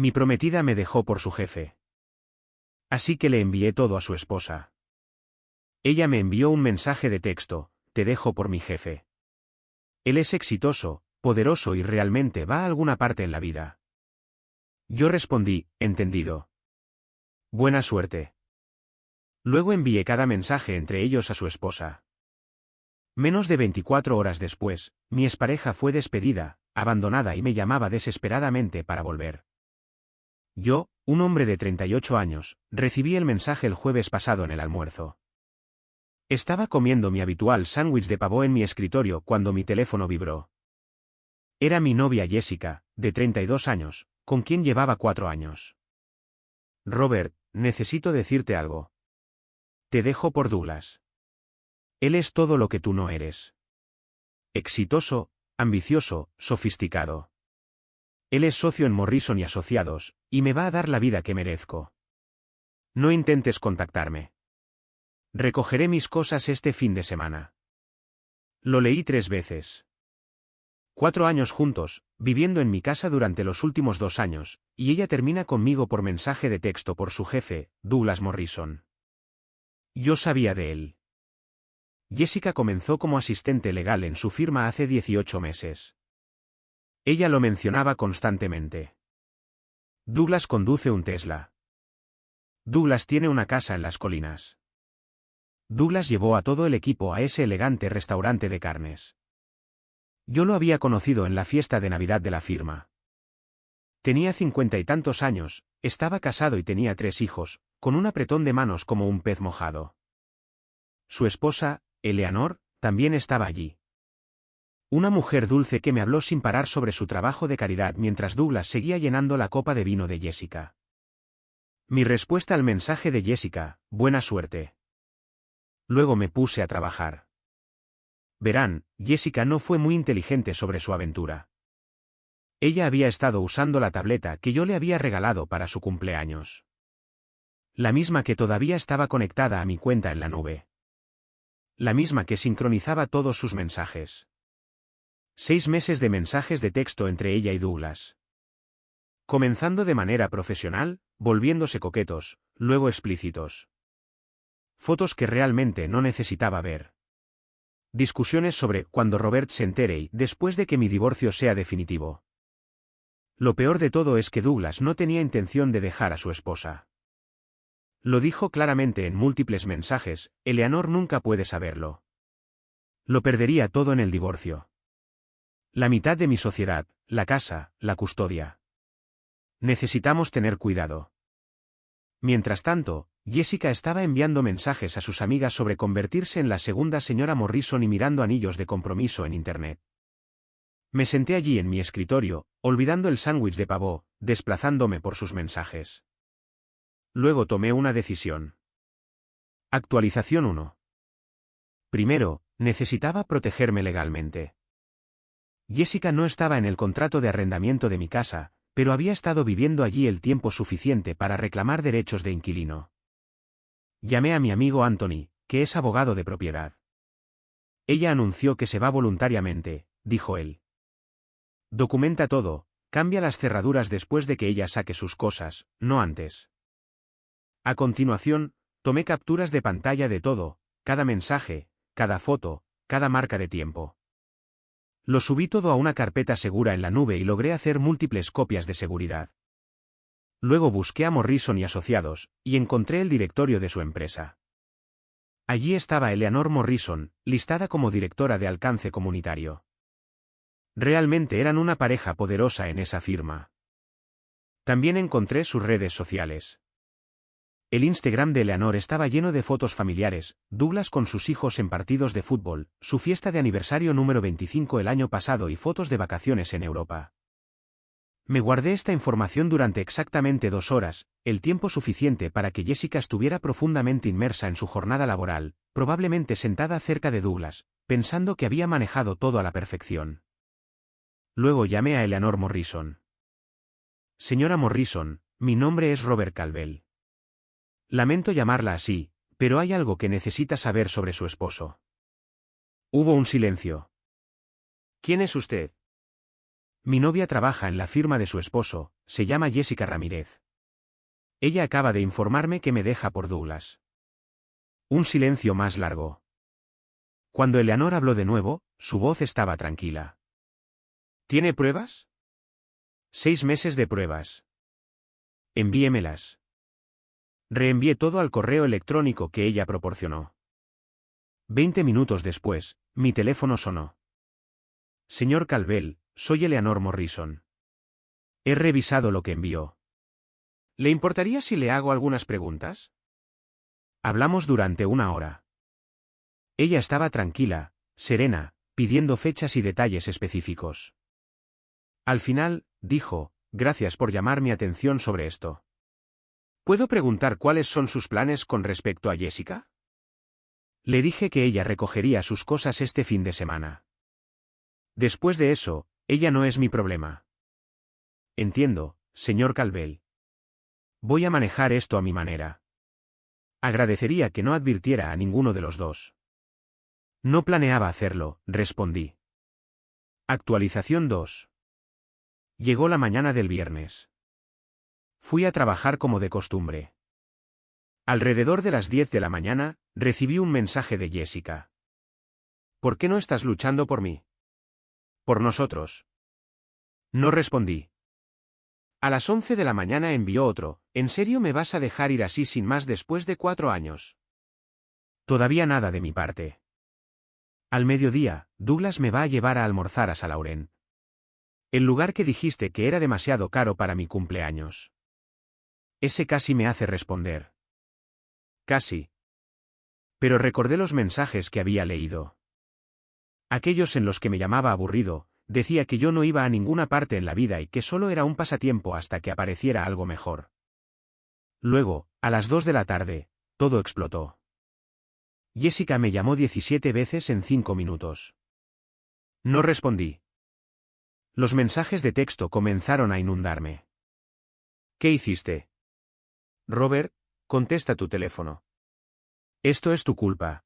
Mi prometida me dejó por su jefe. Así que le envié todo a su esposa. Ella me envió un mensaje de texto: te dejo por mi jefe. Él es exitoso, poderoso y realmente va a alguna parte en la vida. Yo respondí: entendido. Buena suerte. Luego envié cada mensaje entre ellos a su esposa. Menos de 24 horas después, mi expareja fue despedida, abandonada y me llamaba desesperadamente para volver. Yo, un hombre de 38 años, recibí el mensaje el jueves pasado en el almuerzo. Estaba comiendo mi habitual sándwich de pavo en mi escritorio cuando mi teléfono vibró. Era mi novia Jessica, de 32 años, con quien llevaba 4 años. Robert, necesito decirte algo. Te dejo por Douglas. Él es todo lo que tú no eres. Exitoso, ambicioso, sofisticado. Él es socio en Morrison y Asociados, y me va a dar la vida que merezco. No intentes contactarme. Recogeré mis cosas este fin de semana. Lo leí 3 veces. 4 años juntos, viviendo en mi casa durante los últimos 2 años, y ella termina conmigo por mensaje de texto por su jefe, Douglas Morrison. Yo sabía de él. Jessica comenzó como asistente legal en su firma hace 18 meses. Ella lo mencionaba constantemente. Douglas conduce un Tesla. Douglas tiene una casa en las colinas. Douglas llevó a todo el equipo a ese elegante restaurante de carnes. Yo lo había conocido en la fiesta de Navidad de la firma. Tenía 50 y tantos años, estaba casado y tenía 3 hijos, con un apretón de manos como un pez mojado. Su esposa, Eleanor, también estaba allí. Una mujer dulce que me habló sin parar sobre su trabajo de caridad mientras Douglas seguía llenando la copa de vino de Jessica. Mi respuesta al mensaje de Jessica: buena suerte. Luego me puse a trabajar. Verán, Jessica no fue muy inteligente sobre su aventura. Ella había estado usando la tableta que yo le había regalado para su cumpleaños. La misma que todavía estaba conectada a mi cuenta en la nube. La misma que sincronizaba todos sus mensajes. 6 meses de mensajes de texto entre ella y Douglas. Comenzando de manera profesional, volviéndose coquetos, luego explícitos. Fotos que realmente no necesitaba ver. Discusiones sobre cuando Robert se entere y después de que mi divorcio sea definitivo. Lo peor de todo es que Douglas no tenía intención de dejar a su esposa. Lo dijo claramente en múltiples mensajes: Eleanor nunca puede saberlo. Lo perdería todo en el divorcio. La mitad de mi sociedad, la casa, la custodia. Necesitamos tener cuidado. Mientras tanto, Jessica estaba enviando mensajes a sus amigas sobre convertirse en la segunda señora Morrison y mirando anillos de compromiso en Internet. Me senté allí en mi escritorio, olvidando el sándwich de pavo, desplazándome por sus mensajes. Luego tomé una decisión. Actualización 1. Primero, necesitaba protegerme legalmente. Jessica no estaba en el contrato de arrendamiento de mi casa, pero había estado viviendo allí el tiempo suficiente para reclamar derechos de inquilino. Llamé a mi amigo Anthony, que es abogado de propiedad. Ella anunció que se va voluntariamente, dijo él. Documenta todo, cambia las cerraduras después de que ella saque sus cosas, no antes. A continuación, tomé capturas de pantalla de todo, cada mensaje, cada foto, cada marca de tiempo. Lo subí todo a una carpeta segura en la nube y logré hacer múltiples copias de seguridad. Luego busqué a Morrison y Asociados, y encontré el directorio de su empresa. Allí estaba Eleanor Morrison, listada como directora de alcance comunitario. Realmente eran una pareja poderosa en esa firma. También encontré sus redes sociales. El Instagram de Eleanor estaba lleno de fotos familiares: Douglas con sus hijos en partidos de fútbol, su fiesta de aniversario número 25 el año pasado y fotos de vacaciones en Europa. Me guardé esta información durante exactamente 2 horas, el tiempo suficiente para que Jessica estuviera profundamente inmersa en su jornada laboral, probablemente sentada cerca de Douglas, pensando que había manejado todo a la perfección. Luego llamé a Eleanor Morrison. Señora Morrison, mi nombre es Robert Calvel. Lamento llamarla así, pero hay algo que necesita saber sobre su esposo. Hubo un silencio. ¿Quién es usted? Mi novia trabaja en la firma de su esposo, se llama Jessica Ramírez. Ella acaba de informarme que me deja por Douglas. Un silencio más largo. Cuando Eleanor habló de nuevo, su voz estaba tranquila. ¿Tiene pruebas? 6 meses de pruebas. Envíemelas. Reenvié todo al correo electrónico que ella proporcionó. 20 minutos después, mi teléfono sonó. Señor Calvel, soy Eleanor Morrison. He revisado lo que envió. ¿Le importaría si le hago algunas preguntas? Hablamos durante 1 hora. Ella estaba tranquila, serena, pidiendo fechas y detalles específicos. Al final, dijo, gracias por llamar mi atención sobre esto. ¿Puedo preguntar cuáles son sus planes con respecto a Jessica? Le dije que ella recogería sus cosas este fin de semana. Después de eso, ella no es mi problema. Entiendo, señor Calvel. Voy a manejar esto a mi manera. Agradecería que no advirtiera a ninguno de los dos. No planeaba hacerlo, respondí. Actualización 2. Llegó la mañana del viernes. Fui a trabajar como de costumbre. Alrededor de las 10 de la mañana, recibí un mensaje de Jessica. ¿Por qué no estás luchando por mí? Por nosotros. No respondí. A las 11 de la mañana envió otro, ¿en serio me vas a dejar ir así sin más después de 4 años? Todavía nada de mi parte. Al mediodía, Douglas me va a llevar a almorzar a Salauren. El lugar que dijiste que era demasiado caro para mi cumpleaños. Ese casi me hace responder. Casi. Pero recordé los mensajes que había leído. Aquellos en los que me llamaba aburrido, decía que yo no iba a ninguna parte en la vida y que solo era un pasatiempo hasta que apareciera algo mejor. Luego, a las 2 de la tarde, todo explotó. Jessica me llamó 17 veces en 5 minutos. No respondí. Los mensajes de texto comenzaron a inundarme. ¿Qué hiciste? Robert, contesta tu teléfono. Esto es tu culpa.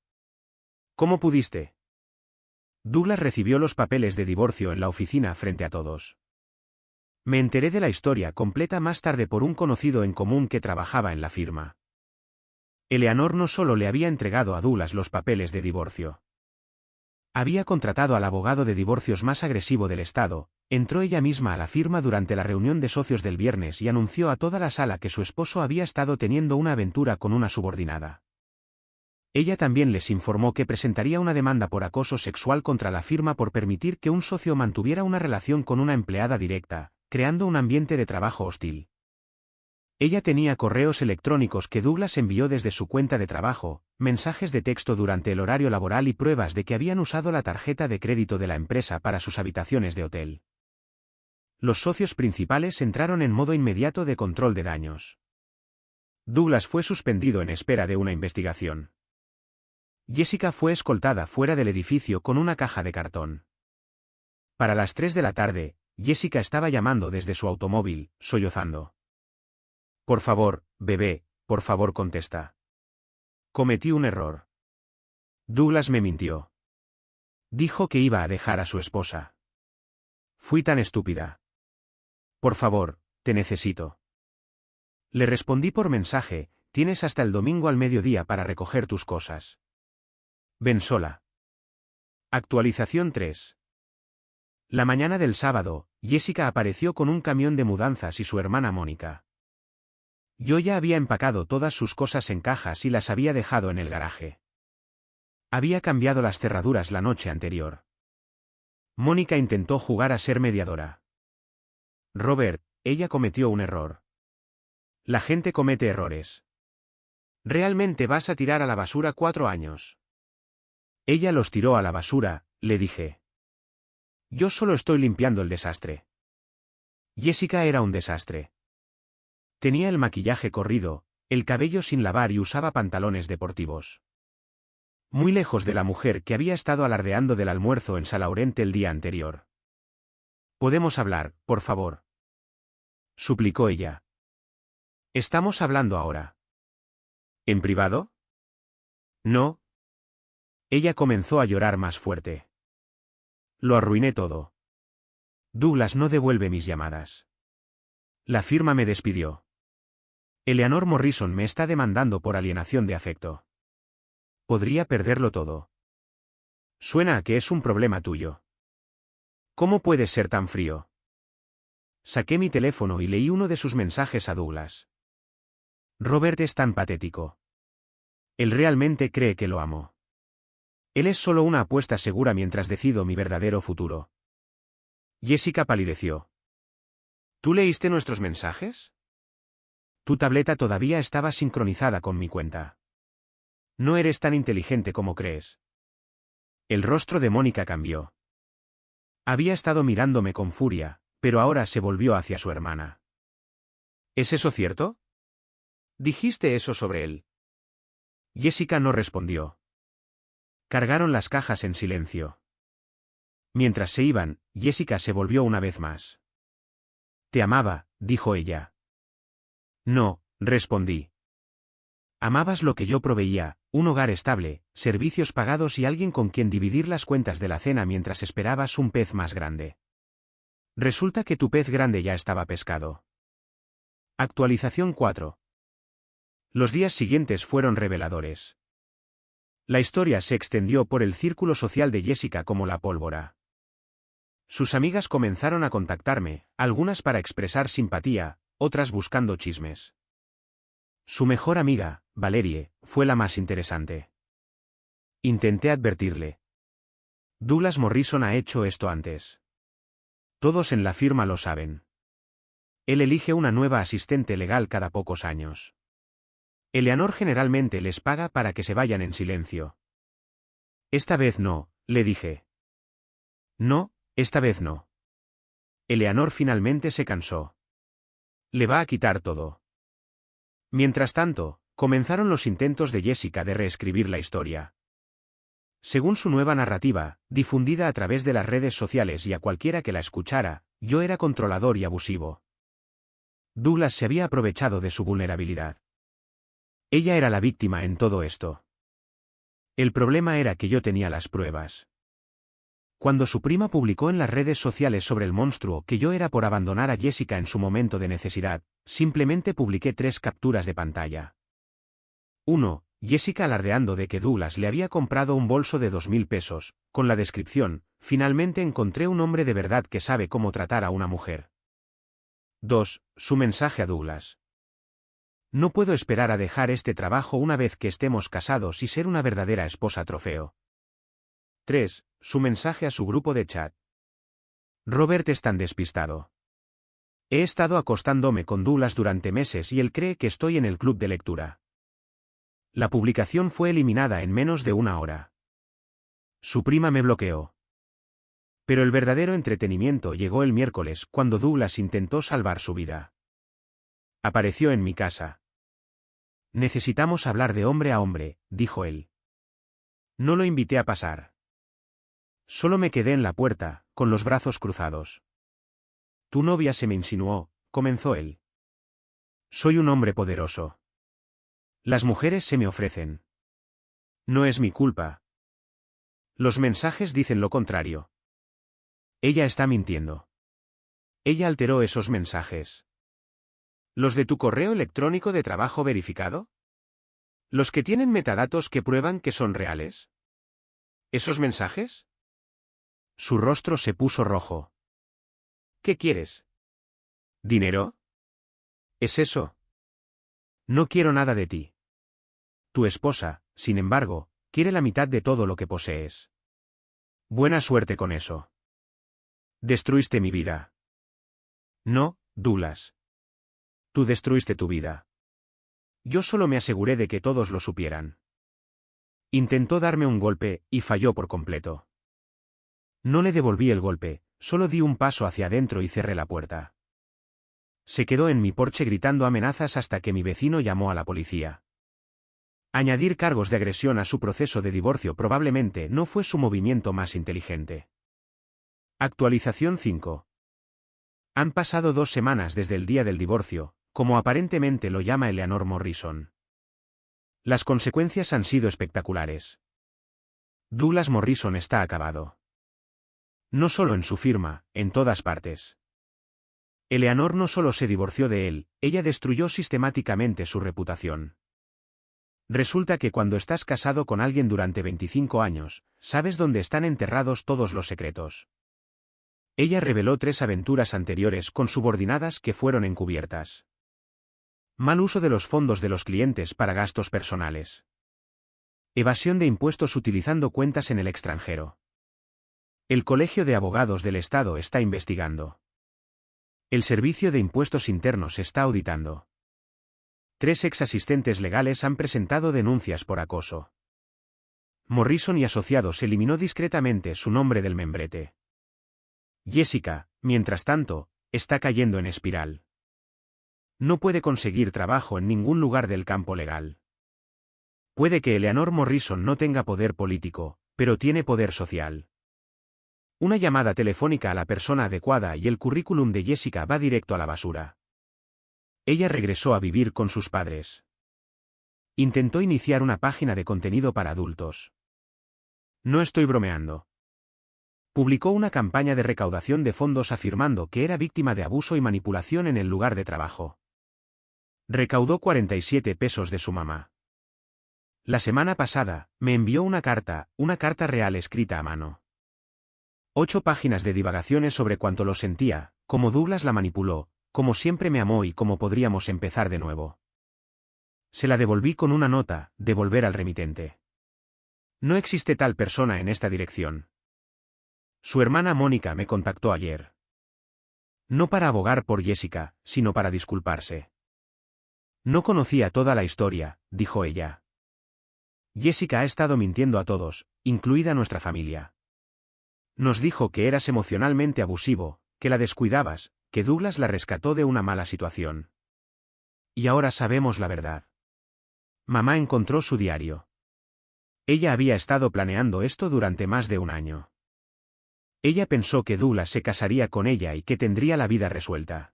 ¿Cómo pudiste? Douglas recibió los papeles de divorcio en la oficina frente a todos. Me enteré de la historia completa más tarde por un conocido en común que trabajaba en la firma. Eleanor no solo le había entregado a Douglas los papeles de divorcio. Había contratado al abogado de divorcios más agresivo del estado, entró ella misma a la firma durante la reunión de socios del viernes y anunció a toda la sala que su esposo había estado teniendo una aventura con una subordinada. Ella también les informó que presentaría una demanda por acoso sexual contra la firma por permitir que un socio mantuviera una relación con una empleada directa, creando un ambiente de trabajo hostil. Ella tenía correos electrónicos que Douglas envió desde su cuenta de trabajo, mensajes de texto durante el horario laboral y pruebas de que habían usado la tarjeta de crédito de la empresa para sus habitaciones de hotel. Los socios principales entraron en modo inmediato de control de daños. Douglas fue suspendido en espera de una investigación. Jessica fue escoltada fuera del edificio con una caja de cartón. Para las 3 de la tarde, Jessica estaba llamando desde su automóvil, sollozando. Por favor, bebé, por favor contesta. Cometí un error. Douglas me mintió. Dijo que iba a dejar a su esposa. Fui tan estúpida. Por favor, te necesito. Le respondí por mensaje, tienes hasta el domingo al mediodía para recoger tus cosas. Ven sola. Actualización 3. La mañana del sábado, Jessica apareció con un camión de mudanzas y su hermana Mónica. Yo ya había empacado todas sus cosas en cajas y las había dejado en el garaje. Había cambiado las cerraduras la noche anterior. Mónica intentó jugar a ser mediadora. Robert, ella cometió un error. La gente comete errores. ¿Realmente vas a tirar a la basura 4 años? Ella los tiró a la basura, le dije. Yo solo estoy limpiando el desastre. Jessica era un desastre. Tenía el maquillaje corrido, el cabello sin lavar y usaba pantalones deportivos. Muy lejos de la mujer que había estado alardeando del almuerzo en Salaurente el día anterior. ¿Podemos hablar, por favor?, suplicó ella. Estamos hablando ahora. ¿En privado? No. Ella comenzó a llorar más fuerte. Lo arruiné todo. Douglas no devuelve mis llamadas. La firma me despidió. Eleanor Morrison me está demandando por alienación de afecto. Podría perderlo todo. Suena a que es un problema tuyo. ¿Cómo puedes ser tan frío? Saqué mi teléfono y leí uno de sus mensajes a Douglas. Robert es tan patético. Él realmente cree que lo amo. Él es solo una apuesta segura mientras decido mi verdadero futuro. Jessica palideció. ¿Tú leíste nuestros mensajes? Tu tableta todavía estaba sincronizada con mi cuenta. No eres tan inteligente como crees. El rostro de Mónica cambió. Había estado mirándome con furia, pero ahora se volvió hacia su hermana. ¿Es eso cierto? ¿Dijiste eso sobre él? Jessica no respondió. Cargaron las cajas en silencio. Mientras se iban, Jessica se volvió una vez más. Te amaba, dijo ella. No, respondí. Amabas lo que yo proveía, un hogar estable, servicios pagados y alguien con quien dividir las cuentas de la cena mientras esperabas un pez más grande. Resulta que tu pez grande ya estaba pescado. Actualización 4. Los días siguientes fueron reveladores. La historia se extendió por el círculo social de Jessica como la pólvora. Sus amigas comenzaron a contactarme, algunas para expresar simpatía, otras buscando chismes. Su mejor amiga, Valerie, fue la más interesante. Intenté advertirle. Douglas Morrison ha hecho esto antes. Todos en la firma lo saben. Él elige una nueva asistente legal cada pocos años. Eleanor generalmente les paga para que se vayan en silencio. Esta vez no, le dije. No, esta vez no. Eleanor finalmente se cansó. Le va a quitar todo. Mientras tanto, comenzaron los intentos de Jessica de reescribir la historia. Según su nueva narrativa, difundida a través de las redes sociales y a cualquiera que la escuchara, yo era controlador y abusivo. Douglas se había aprovechado de su vulnerabilidad. Ella era la víctima en todo esto. El problema era que yo tenía las pruebas. Cuando su prima publicó en las redes sociales sobre el monstruo que yo era por abandonar a Jessica en su momento de necesidad, simplemente publiqué 3 capturas de pantalla. 1. Jessica alardeando de que Douglas le había comprado un bolso de 2.000 pesos, con la descripción: finalmente encontré un hombre de verdad que sabe cómo tratar a una mujer. 2. Su mensaje a Douglas. No puedo esperar a dejar este trabajo una vez que estemos casados y ser una verdadera esposa trofeo. 3. Su mensaje a su grupo de chat. Robert es tan despistado. He estado acostándome con Douglas durante meses y él cree que estoy en el club de lectura. La publicación fue eliminada en menos de una hora. Su prima me bloqueó. Pero el verdadero entretenimiento llegó el miércoles cuando Douglas intentó salvar su vida. Apareció en mi casa. Necesitamos hablar de hombre a hombre, dijo él. No lo invité a pasar. Solo me quedé en la puerta, con los brazos cruzados. Tu novia se me insinuó, comenzó él. Soy un hombre poderoso. Las mujeres se me ofrecen. No es mi culpa. Los mensajes dicen lo contrario. Ella está mintiendo. Ella alteró esos mensajes. ¿Los de tu correo electrónico de trabajo verificado? ¿Los que tienen metadatos que prueban que son reales? ¿Esos mensajes? Su rostro se puso rojo. ¿Qué quieres? ¿Dinero? ¿Es eso? No quiero nada de ti. Tu esposa, sin embargo, quiere la mitad de todo lo que posees. Buena suerte con eso. Destruiste mi vida. No, Douglas. Tú destruiste tu vida. Yo solo me aseguré de que todos lo supieran. Intentó darme un golpe, y falló por completo. No le devolví el golpe, solo di un paso hacia adentro y cerré la puerta. Se quedó en mi porche gritando amenazas hasta que mi vecino llamó a la policía. Añadir cargos de agresión a su proceso de divorcio probablemente no fue su movimiento más inteligente. Actualización 5. Han pasado 2 semanas desde el día del divorcio, como aparentemente lo llama Eleanor Morrison. Las consecuencias han sido espectaculares. Douglas Morrison está acabado. No solo en su firma, en todas partes. Eleanor no solo se divorció de él, ella destruyó sistemáticamente su reputación. Resulta que cuando estás casado con alguien durante 25 años, sabes dónde están enterrados todos los secretos. Ella reveló 3 aventuras anteriores con subordinadas que fueron encubiertas. Mal uso de los fondos de los clientes para gastos personales. Evasión de impuestos utilizando cuentas en el extranjero. El Colegio de Abogados del Estado está investigando. El Servicio de Impuestos Internos está auditando. 3 ex-asistentes legales han presentado denuncias por acoso. Morrison y Asociados eliminó discretamente su nombre del membrete. Jessica, mientras tanto, está cayendo en espiral. No puede conseguir trabajo en ningún lugar del campo legal. Puede que Eleanor Morrison no tenga poder político, pero tiene poder social. Una llamada telefónica a la persona adecuada y el currículum de Jessica va directo a la basura. Ella regresó a vivir con sus padres. Intentó iniciar una página de contenido para adultos. No estoy bromeando. Publicó una campaña de recaudación de fondos afirmando que era víctima de abuso y manipulación en el lugar de trabajo. Recaudó 47 pesos de su mamá. La semana pasada, me envió una carta real escrita a mano. 8 páginas de divagaciones sobre cuánto lo sentía, cómo Douglas la manipuló, cómo siempre me amó y cómo podríamos empezar de nuevo. Se la devolví con una nota, devolver al remitente. No existe tal persona en esta dirección. Su hermana Mónica me contactó ayer. No para abogar por Jessica, sino para disculparse. No conocía toda la historia, dijo ella. Jessica ha estado mintiendo a todos, incluida nuestra familia. Nos dijo que eras emocionalmente abusivo, que la descuidabas, que Douglas la rescató de una mala situación. Y ahora sabemos la verdad. Mamá encontró su diario. Ella había estado planeando esto durante más de un año. Ella pensó que Douglas se casaría con ella y que tendría la vida resuelta.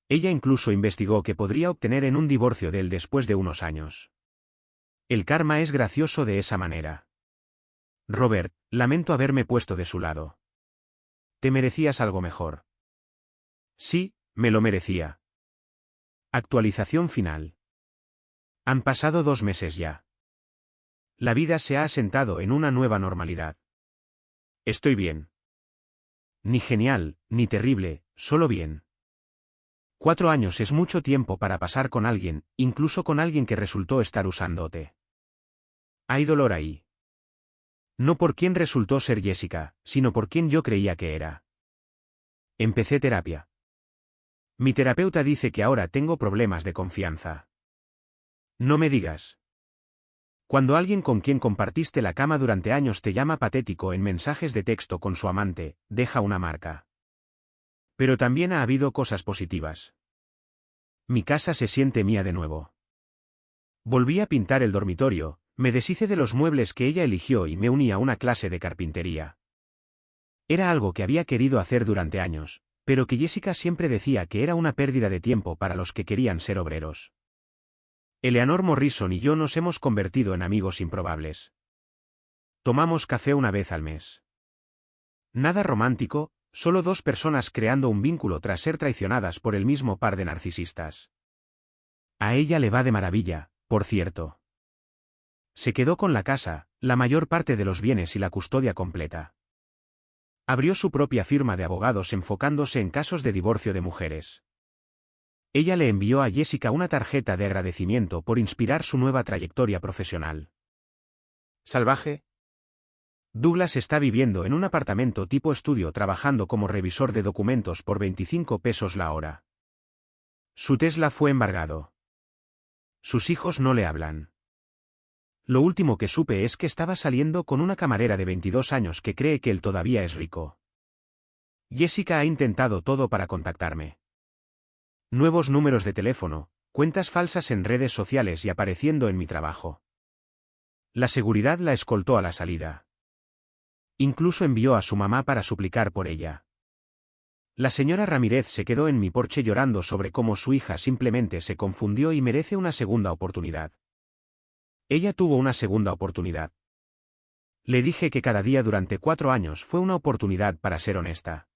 Ella incluso investigó que podría obtener en un divorcio de él después de unos años. El karma es gracioso de esa manera. Robert, lamento haberme puesto de su lado. Te merecías algo mejor. Sí, me lo merecía. Actualización final. Han pasado 2 meses ya. La vida se ha asentado en una nueva normalidad. Estoy bien. Ni genial, ni terrible, solo bien. 4 años es mucho tiempo para pasar con alguien, incluso con alguien que resultó estar usándote. Hay dolor ahí. No por quién resultó ser Jessica, sino por quién yo creía que era. Empecé terapia. Mi terapeuta dice que ahora tengo problemas de confianza. No me digas. Cuando alguien con quien compartiste la cama durante años te llama patético en mensajes de texto con su amante, deja una marca. Pero también ha habido cosas positivas. Mi casa se siente mía de nuevo. Volví a pintar el dormitorio, me deshice de los muebles que ella eligió y me uní a una clase de carpintería. Era algo que había querido hacer durante años, pero que Jessica siempre decía que era una pérdida de tiempo para los que querían ser obreros. Eleanor Morrison y yo nos hemos convertido en amigos improbables. Tomamos café una vez al mes. Nada romántico, solo 2 personas creando un vínculo tras ser traicionadas por el mismo par de narcisistas. A ella le va de maravilla, por cierto. Se quedó con la casa, la mayor parte de los bienes y la custodia completa. Abrió su propia firma de abogados enfocándose en casos de divorcio de mujeres. Ella le envió a Jessica una tarjeta de agradecimiento por inspirar su nueva trayectoria profesional. ¿Salvaje? Douglas está viviendo en un apartamento tipo estudio trabajando como revisor de documentos por 25 pesos la hora. Su Tesla fue embargado. Sus hijos no le hablan. Lo último que supe es que estaba saliendo con una camarera de 22 años que cree que él todavía es rico. Jessica ha intentado todo para contactarme. Nuevos números de teléfono, cuentas falsas en redes sociales y apareciendo en mi trabajo. La seguridad la escoltó a la salida. Incluso envió a su mamá para suplicar por ella. La señora Ramírez se quedó en mi porche llorando sobre cómo su hija simplemente se confundió y merece una segunda oportunidad. Ella tuvo una segunda oportunidad. Le dije que cada día durante 4 años fue una oportunidad para ser honesta.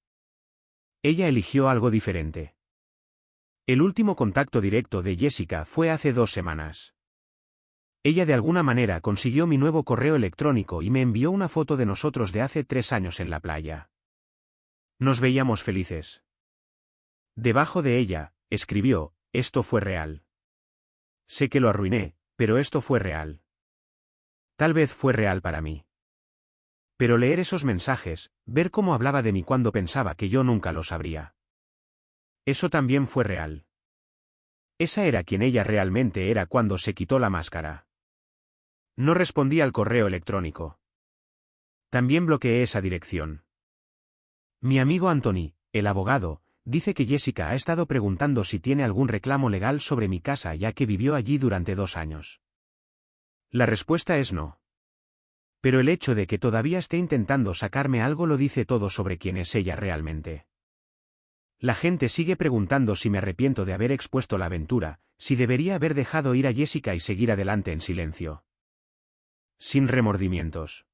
Ella eligió algo diferente. El último contacto directo de Jessica fue hace 2 semanas. Ella de alguna manera consiguió mi nuevo correo electrónico y me envió una foto de nosotros de hace 3 años en la playa. Nos veíamos felices. Debajo de ella, escribió, esto fue real. Sé que lo arruiné, pero esto fue real. Tal vez fue real para mí. Pero leer esos mensajes, ver cómo hablaba de mí cuando pensaba que yo nunca lo sabría. Eso también fue real. Esa era quien ella realmente era cuando se quitó la máscara. No respondí al correo electrónico. También bloqueé esa dirección. Mi amigo Anthony, el abogado, dice que Jessica ha estado preguntando si tiene algún reclamo legal sobre mi casa ya que vivió allí durante 2 años. La respuesta es no. Pero el hecho de que todavía esté intentando sacarme algo lo dice todo sobre quién es ella realmente. La gente sigue preguntando si me arrepiento de haber expuesto la aventura, si debería haber dejado ir a Jessica y seguir adelante en silencio. Sin remordimientos.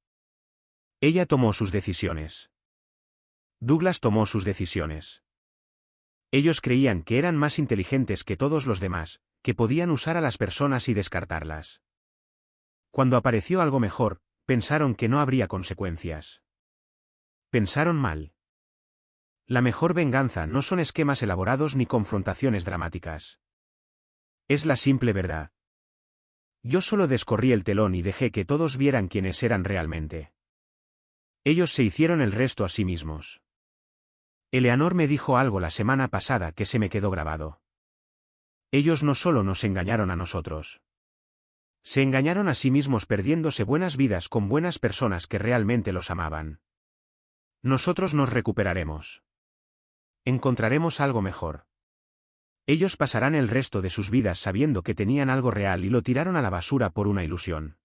Ella tomó sus decisiones. Douglas tomó sus decisiones. Ellos creían que eran más inteligentes que todos los demás, que podían usar a las personas y descartarlas. Cuando apareció algo mejor, pensaron que no habría consecuencias. Pensaron mal. La mejor venganza no son esquemas elaborados ni confrontaciones dramáticas. Es la simple verdad. Yo solo descorrí el telón y dejé que todos vieran quiénes eran realmente. Ellos se hicieron el resto a sí mismos. Eleanor me dijo algo la semana pasada que se me quedó grabado. Ellos no solo nos engañaron a nosotros. Se engañaron a sí mismos perdiéndose buenas vidas con buenas personas que realmente los amaban. Nosotros nos recuperaremos. Encontraremos algo mejor. Ellos pasarán el resto de sus vidas sabiendo que tenían algo real y lo tiraron a la basura por una ilusión.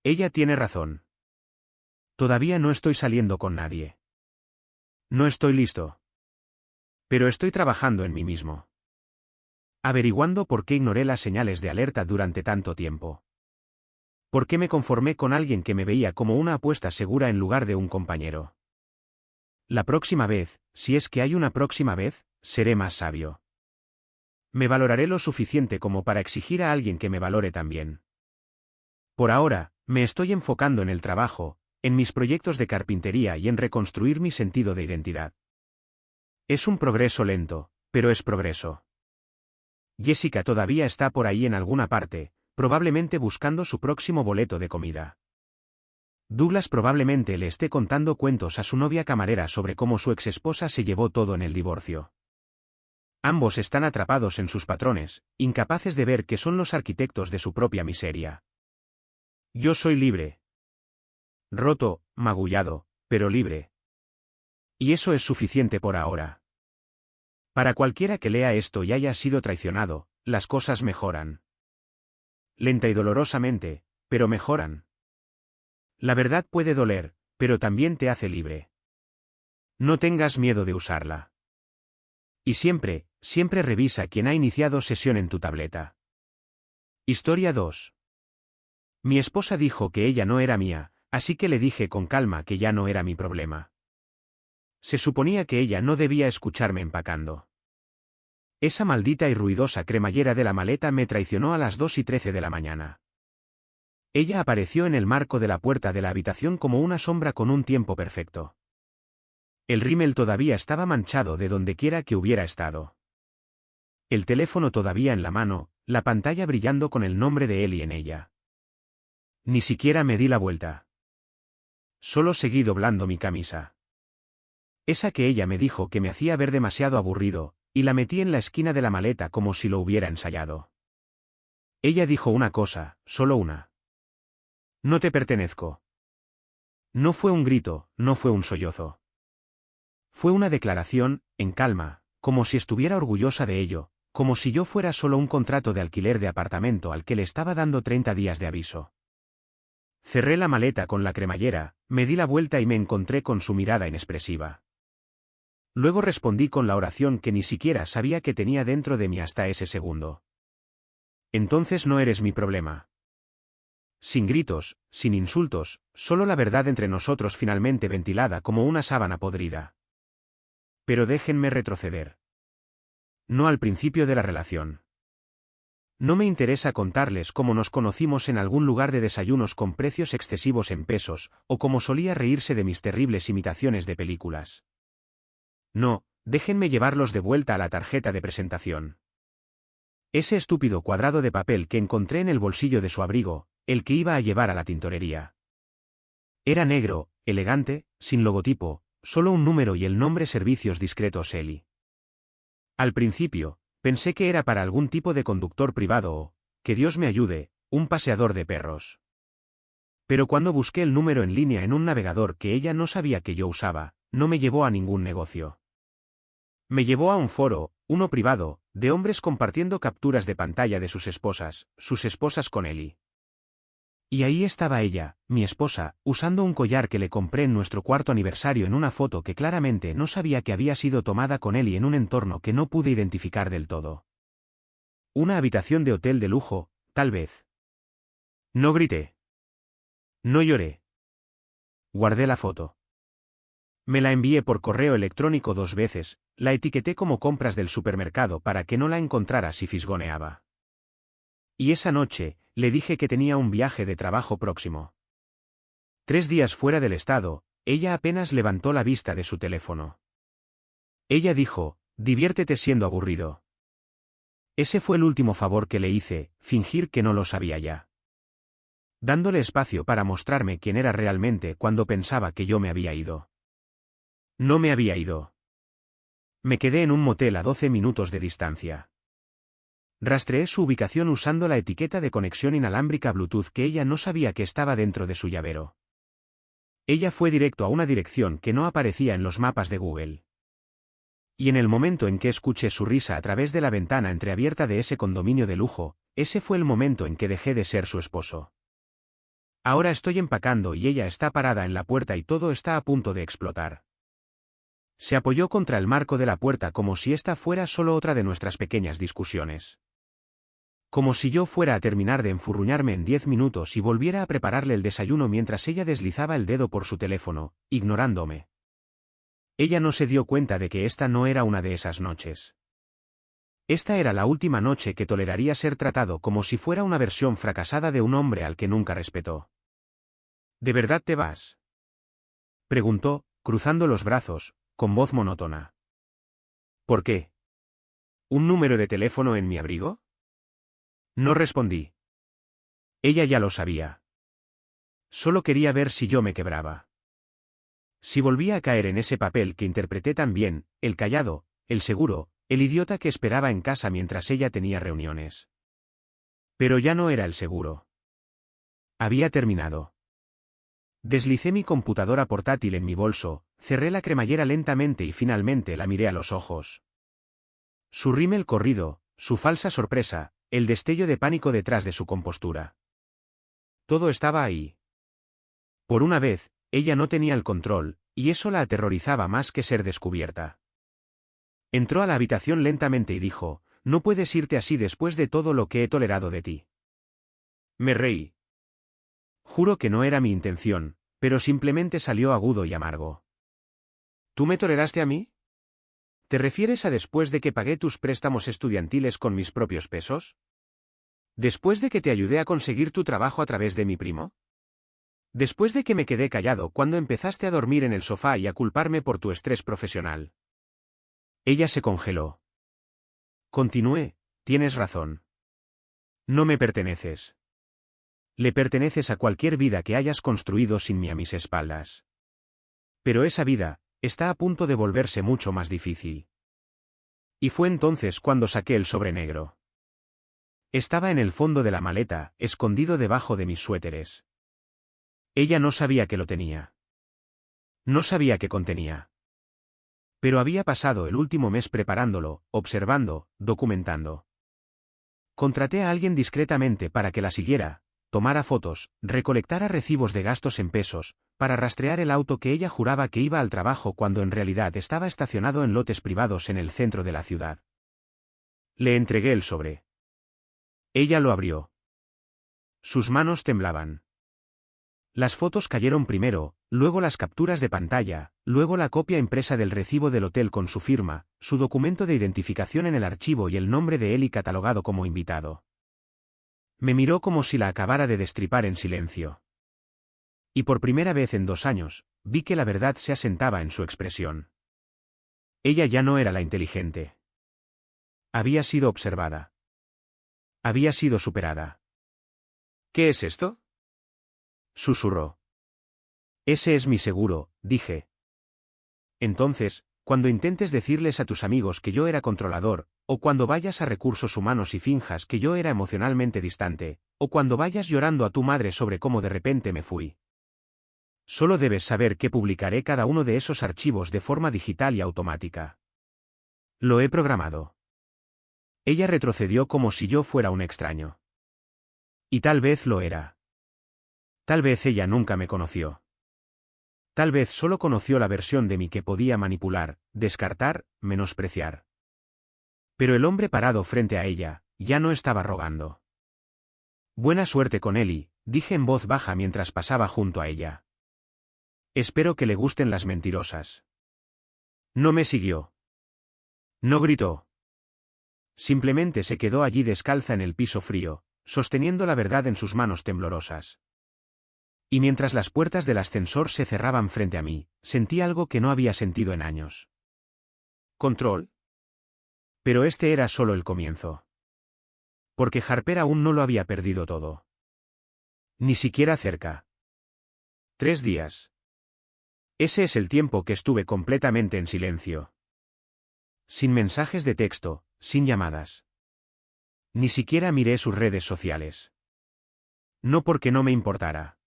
Ella tiene razón. Todavía no estoy saliendo con nadie. No estoy listo. Pero estoy trabajando en mí mismo. Averiguando por qué ignoré las señales de alerta durante tanto tiempo. ¿Por qué me conformé con alguien que me veía como una apuesta segura en lugar de un compañero? La próxima vez, si es que hay una próxima vez, seré más sabio. Me valoraré lo suficiente como para exigir a alguien que me valore también. Por ahora, me estoy enfocando en el trabajo, en mis proyectos de carpintería y en reconstruir mi sentido de identidad. Es un progreso lento, pero es progreso. Jessica todavía está por ahí en alguna parte, probablemente buscando su próximo boleto de comida. Douglas probablemente le esté contando cuentos a su novia camarera sobre cómo su exesposa se llevó todo en el divorcio. Ambos están atrapados en sus patrones, incapaces de ver que son los arquitectos de su propia miseria. Yo soy libre. Roto, magullado, pero libre. Y eso es suficiente por ahora. Para cualquiera que lea esto y haya sido traicionado, las cosas mejoran. Lenta y dolorosamente, pero mejoran. La verdad puede doler, pero también te hace libre. No tengas miedo de usarla. Y siempre, siempre revisa quién ha iniciado sesión en tu tableta. Historia 2. Mi esposa dijo que ella no era mía, así que le dije con calma que ya no era mi problema. Se suponía que ella no debía escucharme empacando. Esa maldita y ruidosa cremallera de la maleta me traicionó a las 2:13 de la mañana. Ella apareció en el marco de la puerta de la habitación como una sombra con un tiempo perfecto. El rímel todavía estaba manchado de donde quiera que hubiera estado. El teléfono todavía en la mano, la pantalla brillando con el nombre de Ellie en ella. Ni siquiera me di la vuelta. Solo seguí doblando mi camisa. Esa que ella me dijo que me hacía ver demasiado aburrido, y la metí en la esquina de la maleta como si lo hubiera ensayado. Ella dijo una cosa, solo una. No te pertenezco. No fue un grito, no fue un sollozo. Fue una declaración, en calma, como si estuviera orgullosa de ello, como si yo fuera solo un contrato de alquiler de apartamento al que le estaba dando 30 días de aviso. Cerré la maleta con la cremallera, me di la vuelta y me encontré con su mirada inexpresiva. Luego respondí con la oración que ni siquiera sabía que tenía dentro de mí hasta ese segundo. Entonces no eres mi problema. Sin gritos, sin insultos, solo la verdad entre nosotros finalmente ventilada como una sábana podrida. Pero déjenme retroceder. No al principio de la relación. No me interesa contarles cómo nos conocimos en algún lugar de desayunos con precios excesivos en pesos, o cómo solía reírse de mis terribles imitaciones de películas. No, déjenme llevarlos de vuelta a la tarjeta de presentación. Ese estúpido cuadrado de papel que encontré en el bolsillo de su abrigo, el que iba a llevar a la tintorería. Era negro, elegante, sin logotipo, solo un número y el nombre Servicios Discretos Eli. Al principio, pensé que era para algún tipo de conductor privado o, que Dios me ayude, un paseador de perros. Pero cuando busqué el número en línea en un navegador que ella no sabía que yo usaba, no me llevó a ningún negocio. Me llevó a un foro, uno privado, de hombres compartiendo capturas de pantalla de sus esposas con Eli. Y ahí estaba ella, mi esposa, usando un collar que le compré en nuestro cuarto aniversario en una foto que claramente no sabía que había sido tomada con Eli en un entorno que no pude identificar del todo. Una habitación de hotel de lujo, tal vez. No grité. No lloré. Guardé la foto. Me la envié por correo electrónico 2 veces, la etiqueté como compras del supermercado para que no la encontrara si fisgoneaba. Y esa noche, le dije que tenía un viaje de trabajo próximo. 3 días fuera del estado, ella apenas levantó la vista de su teléfono. Ella dijo, diviértete siendo aburrido. Ese fue el último favor que le hice, fingir que no lo sabía ya. Dándole espacio para mostrarme quién era realmente cuando pensaba que yo me había ido. No me había ido. Me quedé en un motel a 12 minutos de distancia. Rastreé su ubicación usando la etiqueta de conexión inalámbrica Bluetooth que ella no sabía que estaba dentro de su llavero. Ella fue directo a una dirección que no aparecía en los mapas de Google. Y en el momento en que escuché su risa a través de la ventana entreabierta de ese condominio de lujo, ese fue el momento en que dejé de ser su esposo. Ahora estoy empacando y ella está parada en la puerta y todo está a punto de explotar. Se apoyó contra el marco de la puerta como si esta fuera solo otra de nuestras pequeñas discusiones. Como si yo fuera a terminar de enfurruñarme en 10 minutos y volviera a prepararle el desayuno mientras ella deslizaba el dedo por su teléfono, ignorándome. Ella no se dio cuenta de que esta no era una de esas noches. Esta era la última noche que toleraría ser tratado como si fuera una versión fracasada de un hombre al que nunca respetó. ¿De verdad te vas?, preguntó, cruzando los brazos, con voz monótona. ¿Por qué? ¿Un número de teléfono en mi abrigo? No respondí. Ella ya lo sabía. Solo quería ver si yo me quebraba. Si volvía a caer en ese papel que interpreté tan bien, el callado, el seguro, el idiota que esperaba en casa mientras ella tenía reuniones. Pero ya no era el seguro. Había terminado. Deslicé mi computadora portátil en mi bolso, cerré la cremallera lentamente y finalmente la miré a los ojos. Su rímel corrido, su falsa sorpresa, el destello de pánico detrás de su compostura. Todo estaba ahí. Por una vez, ella no tenía el control, y eso la aterrorizaba más que ser descubierta. Entró a la habitación lentamente y dijo, no puedes irte así después de todo lo que he tolerado de ti. Me reí. Juro que no era mi intención, pero simplemente salió agudo y amargo. ¿Tú me toleraste a mí? ¿Te refieres a después de que pagué tus préstamos estudiantiles con mis propios pesos? ¿Después de que te ayudé a conseguir tu trabajo a través de mi primo? ¿Después de que me quedé callado cuando empezaste a dormir en el sofá y a culparme por tu estrés profesional? Ella se congeló. Continué, tienes razón. No me perteneces. Le perteneces a cualquier vida que hayas construido sin mí a mis espaldas. Pero esa vida está a punto de volverse mucho más difícil. Y fue entonces cuando saqué el sobre negro. Estaba en el fondo de la maleta, escondido debajo de mis suéteres. Ella no sabía que lo tenía. No sabía qué contenía. Pero había pasado el último mes preparándolo, observando, documentando. Contraté a alguien discretamente para que la siguiera, tomara fotos, recolectara recibos de gastos en pesos, para rastrear el auto que ella juraba que iba al trabajo cuando en realidad estaba estacionado en lotes privados en el centro de la ciudad. Le entregué el sobre. Ella lo abrió. Sus manos temblaban. Las fotos cayeron primero, luego las capturas de pantalla, luego la copia impresa del recibo del hotel con su firma, su documento de identificación en el archivo y el nombre de Eli catalogado como invitado. Me miró como si la acabara de destripar en silencio. Y por primera vez en 2 años, vi que la verdad se asentaba en su expresión. Ella ya no era la inteligente. Había sido observada. Había sido superada. ¿Qué es esto? Susurró. Ese es mi seguro, dije. Entonces, cuando intentes decirles a tus amigos que yo era controlador, o cuando vayas a recursos humanos y finjas que yo era emocionalmente distante, o cuando vayas llorando a tu madre sobre cómo de repente me fui. Solo debes saber que publicaré cada uno de esos archivos de forma digital y automática. Lo he programado. Ella retrocedió como si yo fuera un extraño. Y tal vez lo era. Tal vez ella nunca me conoció. Tal vez solo conoció la versión de mí que podía manipular, descartar, menospreciar. Pero el hombre parado frente a ella, ya no estaba rogando. Buena suerte con Eli, dije en voz baja mientras pasaba junto a ella. Espero que le gusten las mentirosas. No me siguió. No gritó. Simplemente se quedó allí descalza en el piso frío, sosteniendo la verdad en sus manos temblorosas. Y mientras las puertas del ascensor se cerraban frente a mí, sentí algo que no había sentido en años. ¿Control? Pero este era solo el comienzo. Porque Harper aún no lo había perdido todo. Ni siquiera cerca. 3 días. Ese es el tiempo que estuve completamente en silencio. Sin mensajes de texto, sin llamadas. Ni siquiera miré sus redes sociales. No porque no me importara.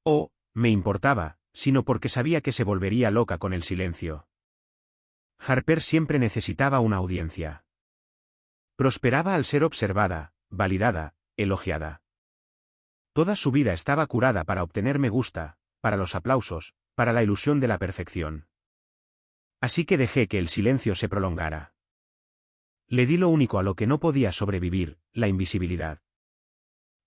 O, me importaba, sino porque sabía que se volvería loca con el silencio. Harper siempre necesitaba una audiencia. Prosperaba al ser observada, validada, elogiada. Toda su vida estaba curada para obtener me gusta, para los aplausos, para la ilusión de la perfección. Así que dejé que el silencio se prolongara. Le di lo único a lo que no podía sobrevivir, la invisibilidad.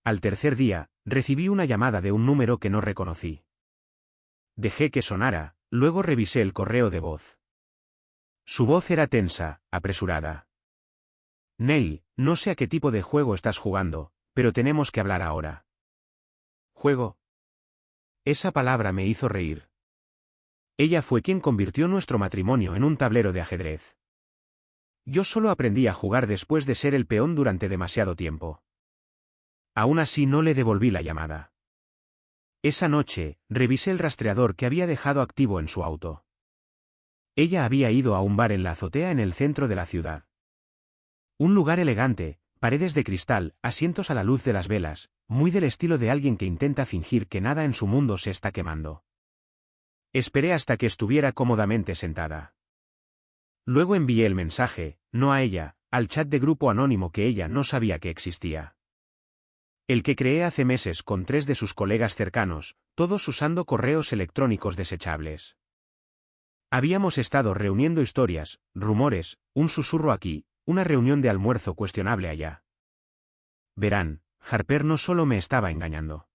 Al tercer día, recibí una llamada de un número que no reconocí. Dejé que sonara, luego revisé el correo de voz. Su voz era tensa, apresurada. Neil, no sé a qué tipo de juego estás jugando, pero tenemos que hablar ahora. ¿Juego? Esa palabra me hizo reír. Ella fue quien convirtió nuestro matrimonio en un tablero de ajedrez. Yo solo aprendí a jugar después de ser el peón durante demasiado tiempo. Aún así no le devolví la llamada. Esa noche, revisé el rastreador que había dejado activo en su auto. Ella había ido a un bar en la azotea en el centro de la ciudad. Un lugar elegante, paredes de cristal, asientos a la luz de las velas, muy del estilo de alguien que intenta fingir que nada en su mundo se está quemando. Esperé hasta que estuviera cómodamente sentada. Luego envié el mensaje, no a ella, al chat de grupo anónimo que ella no sabía que existía. El que creé hace meses con 3 de sus colegas cercanos, todos usando correos electrónicos desechables. Habíamos estado reuniendo historias, rumores, un susurro aquí, una reunión de almuerzo cuestionable allá. Verán, Harper no solo me estaba engañando.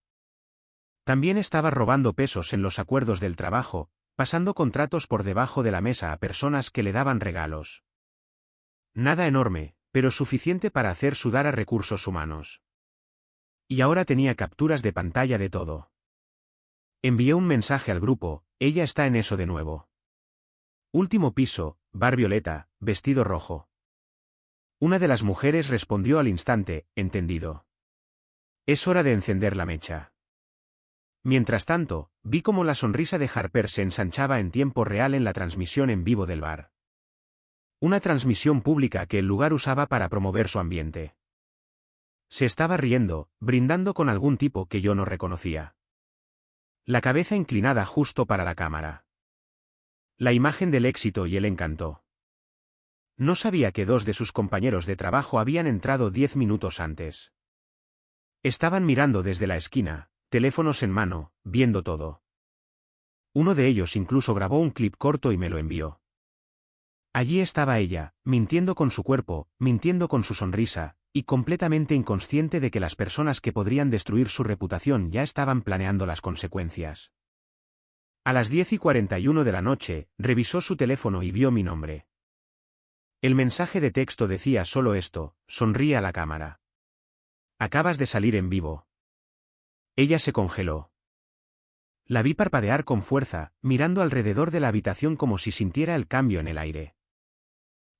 También estaba robando pesos en los acuerdos del trabajo, pasando contratos por debajo de la mesa a personas que le daban regalos. Nada enorme, pero suficiente para hacer sudar a recursos humanos. Y ahora tenía capturas de pantalla de todo. Envié un mensaje al grupo, ella está en eso de nuevo. Último piso, bar violeta, vestido rojo. Una de las mujeres respondió al instante, entendido. Es hora de encender la mecha. Mientras tanto, vi cómo la sonrisa de Harper se ensanchaba en tiempo real en la transmisión en vivo del bar. Una transmisión pública que el lugar usaba para promover su ambiente. Se estaba riendo, brindando con algún tipo que yo no reconocía. La cabeza inclinada justo para la cámara. La imagen del éxito y el encanto. No sabía que 2 de sus compañeros de trabajo habían entrado 10 minutos antes. Estaban mirando desde la esquina, teléfonos en mano, viendo todo. Uno de ellos incluso grabó un clip corto y me lo envió. Allí estaba ella, mintiendo con su cuerpo, mintiendo con su sonrisa, y completamente inconsciente de que las personas que podrían destruir su reputación ya estaban planeando las consecuencias. A las 10:41 de la noche, revisó su teléfono y vio mi nombre. El mensaje de texto decía solo esto: sonríe a la cámara. Acabas de salir en vivo. Ella se congeló. La vi parpadear con fuerza, mirando alrededor de la habitación como si sintiera el cambio en el aire.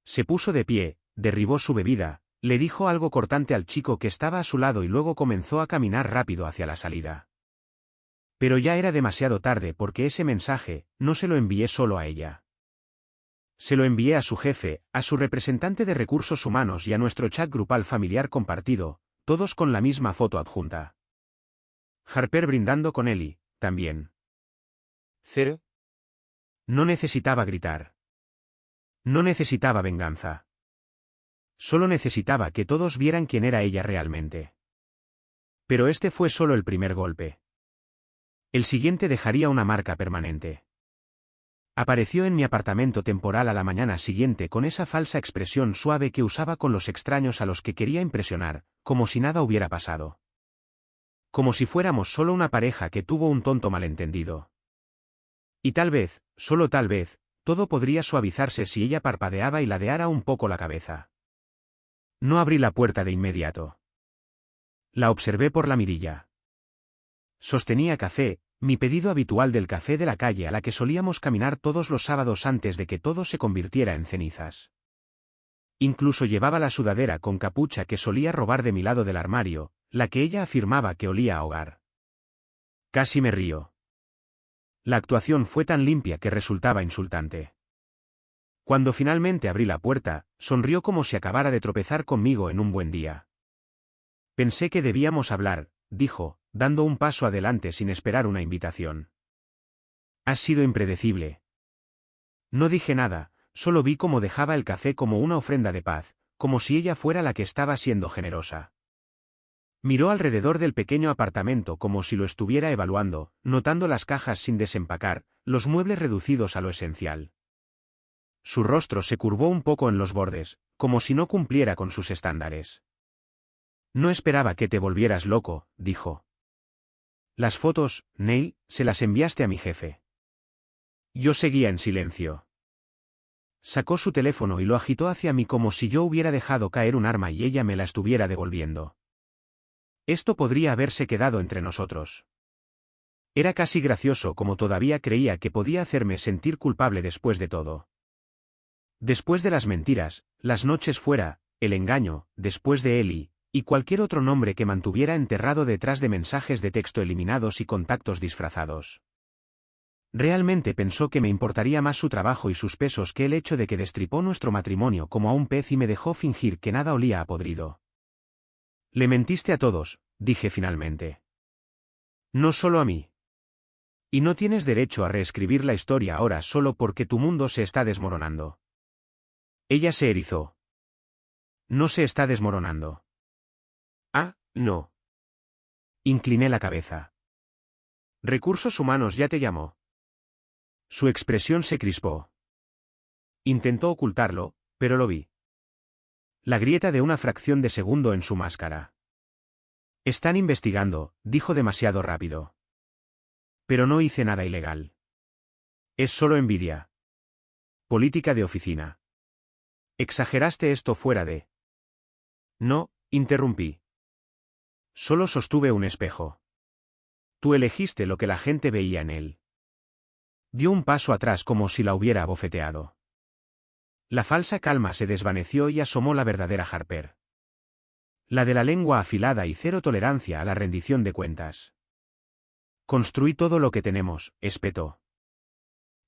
Se puso de pie, derribó su bebida, le dijo algo cortante al chico que estaba a su lado y luego comenzó a caminar rápido hacia la salida. Pero ya era demasiado tarde porque ese mensaje no se lo envié solo a ella. Se lo envié a su jefe, a su representante de recursos humanos y a nuestro chat grupal familiar compartido, todos con la misma foto adjunta. Harper brindando con Ellie, también. ¿Cero? No necesitaba gritar. No necesitaba venganza. Solo necesitaba que todos vieran quién era ella realmente. Pero este fue solo el primer golpe. El siguiente dejaría una marca permanente. Apareció en mi apartamento temporal a la mañana siguiente con esa falsa expresión suave que usaba con los extraños a los que quería impresionar, como si nada hubiera pasado. Como si fuéramos solo una pareja que tuvo un tonto malentendido. Y tal vez, solo tal vez, todo podría suavizarse si ella parpadeaba y ladeara un poco la cabeza. No abrí la puerta de inmediato. La observé por la mirilla. Sostenía café, mi pedido habitual del café de la calle a la que solíamos caminar todos los sábados antes de que todo se convirtiera en cenizas. Incluso llevaba la sudadera con capucha que solía robar de mi lado del armario, la que ella afirmaba que olía a hogar. Casi me río. La actuación fue tan limpia que resultaba insultante. Cuando finalmente abrí la puerta, sonrió como si acabara de tropezar conmigo en un buen día. Pensé que debíamos hablar, dijo, dando un paso adelante sin esperar una invitación. Has sido impredecible. No dije nada, solo vi cómo dejaba el café como una ofrenda de paz, como si ella fuera la que estaba siendo generosa. Miró alrededor del pequeño apartamento como si lo estuviera evaluando, notando las cajas sin desempacar, los muebles reducidos a lo esencial. Su rostro se curvó un poco en los bordes, como si no cumpliera con sus estándares. No esperaba que te volvieras loco, dijo. Las fotos, Neil, se las enviaste a mi jefe. Yo seguía en silencio. Sacó su teléfono y lo agitó hacia mí como si yo hubiera dejado caer un arma y ella me la estuviera devolviendo. Esto podría haberse quedado entre nosotros. Era casi gracioso como todavía creía que podía hacerme sentir culpable después de todo. Después de las mentiras, las noches fuera, el engaño, después de Ellie, y cualquier otro nombre que mantuviera enterrado detrás de mensajes de texto eliminados y contactos disfrazados. Realmente pensó que me importaría más su trabajo y sus pesos que el hecho de que destripó nuestro matrimonio como a un pez y me dejó fingir que nada olía a podrido. Le mentiste a todos, dije finalmente. No solo a mí. Y no tienes derecho a reescribir la historia ahora solo porque tu mundo se está desmoronando. Ella se erizó. No se está desmoronando. Ah, no. Incliné la cabeza. Recursos Humanos ya te llamó. Su expresión se crispó. Intentó ocultarlo, pero lo vi. La grieta de una fracción de segundo en su máscara. Están investigando, dijo demasiado rápido. Pero no hice nada ilegal. Es solo envidia. Política de oficina. Exageraste esto fuera de... No, interrumpí. Solo sostuve un espejo. Tú elegiste lo que la gente veía en él. Dio un paso atrás como si la hubiera abofeteado. La falsa calma se desvaneció y asomó la verdadera Harper. La de la lengua afilada y cero tolerancia a la rendición de cuentas. Construí todo lo que tenemos, espetó.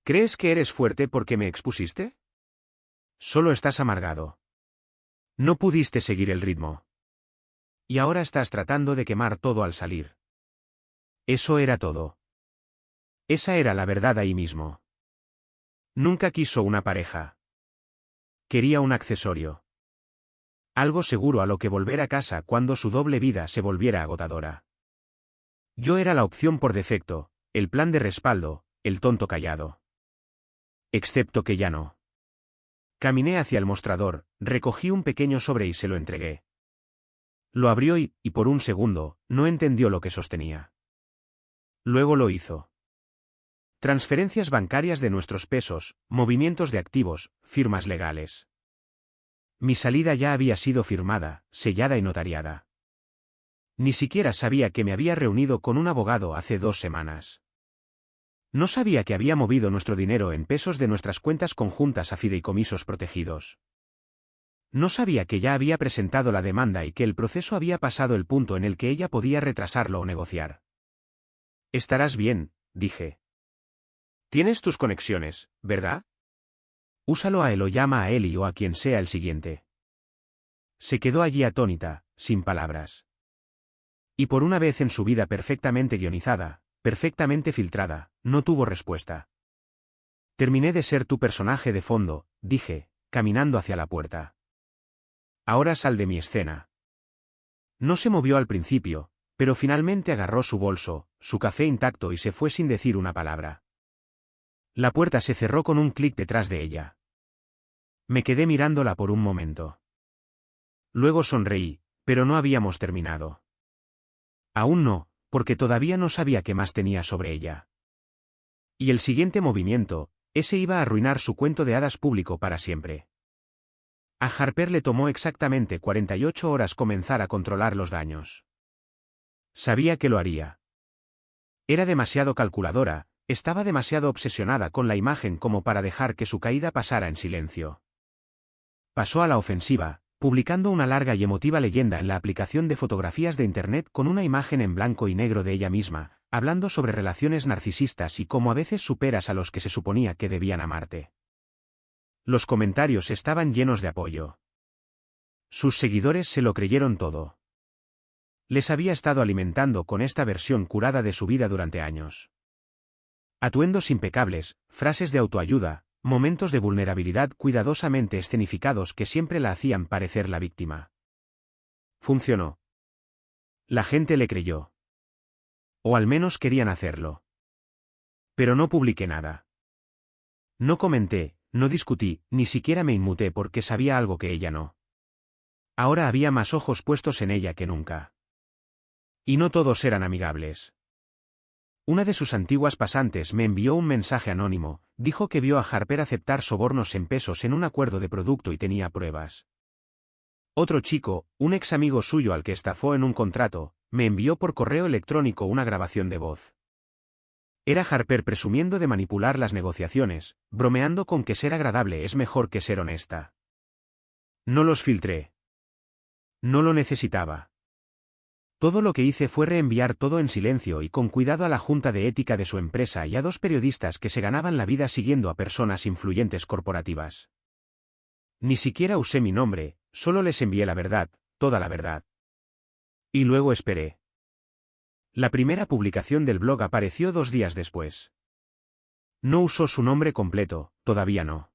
¿Crees que eres fuerte porque me expusiste? Solo estás amargado. No pudiste seguir el ritmo. Y ahora estás tratando de quemar todo al salir. Eso era todo. Esa era la verdad ahí mismo. Nunca quiso una pareja. Quería un accesorio. Algo seguro a lo que volver a casa cuando su doble vida se volviera agotadora. Yo era la opción por defecto, el plan de respaldo, el tonto callado. Excepto que ya no. Caminé hacia el mostrador, recogí un pequeño sobre y se lo entregué. Lo abrió y por un segundo, no entendió lo que sostenía. Luego lo hizo. Transferencias bancarias de nuestros pesos, movimientos de activos, firmas legales. Mi salida ya había sido firmada, sellada y notariada. Ni siquiera sabía que me había reunido con un abogado hace 2 semanas. No sabía que había movido nuestro dinero en pesos de nuestras cuentas conjuntas a fideicomisos protegidos. No sabía que ya había presentado la demanda y que el proceso había pasado el punto en el que ella podía retrasarlo o negociar. Estarás bien, dije. Tienes tus conexiones, ¿verdad? Úsalo a él o llama a Eli o a quien sea el siguiente. Se quedó allí atónita, sin palabras. Y por una vez en su vida perfectamente guionizada, perfectamente filtrada, no tuvo respuesta. Terminé de ser tu personaje de fondo, dije, caminando hacia la puerta. Ahora sal de mi escena. No se movió al principio, pero finalmente agarró su bolso, su café intacto y se fue sin decir una palabra. La puerta se cerró con un clic detrás de ella. Me quedé mirándola por un momento. Luego sonreí, pero no habíamos terminado. Aún no, porque todavía no sabía qué más tenía sobre ella. Y el siguiente movimiento, ese iba a arruinar su cuento de hadas público para siempre. A Harper le tomó exactamente 48 horas comenzar a controlar los daños. Sabía que lo haría. Era demasiado calculadora, estaba demasiado obsesionada con la imagen como para dejar que su caída pasara en silencio. Pasó a la ofensiva, publicando una larga y emotiva leyenda en la aplicación de fotografías de Internet con una imagen en blanco y negro de ella misma, hablando sobre relaciones narcisistas y cómo a veces superas a los que se suponía que debían amarte. Los comentarios estaban llenos de apoyo. Sus seguidores se lo creyeron todo. Les había estado alimentando con esta versión curada de su vida durante años. Atuendos impecables, frases de autoayuda, momentos de vulnerabilidad cuidadosamente escenificados que siempre la hacían parecer la víctima. Funcionó. La gente le creyó. O al menos querían hacerlo. Pero no publiqué nada. No comenté, no discutí, ni siquiera me inmuté porque sabía algo que ella no. Ahora había más ojos puestos en ella que nunca. Y no todos eran amigables. Una de sus antiguas pasantes me envió un mensaje anónimo, dijo que vio a Harper aceptar sobornos en pesos en un acuerdo de producto y tenía pruebas. Otro chico, un ex amigo suyo al que estafó en un contrato, me envió por correo electrónico una grabación de voz. Era Harper presumiendo de manipular las negociaciones, bromeando con que ser agradable es mejor que ser honesta. No los filtré. No lo necesitaba. Todo lo que hice fue reenviar todo en silencio y con cuidado a la junta de ética de su empresa y a 2 periodistas que se ganaban la vida siguiendo a personas influyentes corporativas. Ni siquiera usé mi nombre, solo les envié la verdad, toda la verdad. Y luego esperé. La primera publicación del blog apareció 2 días después. No usó su nombre completo, todavía no.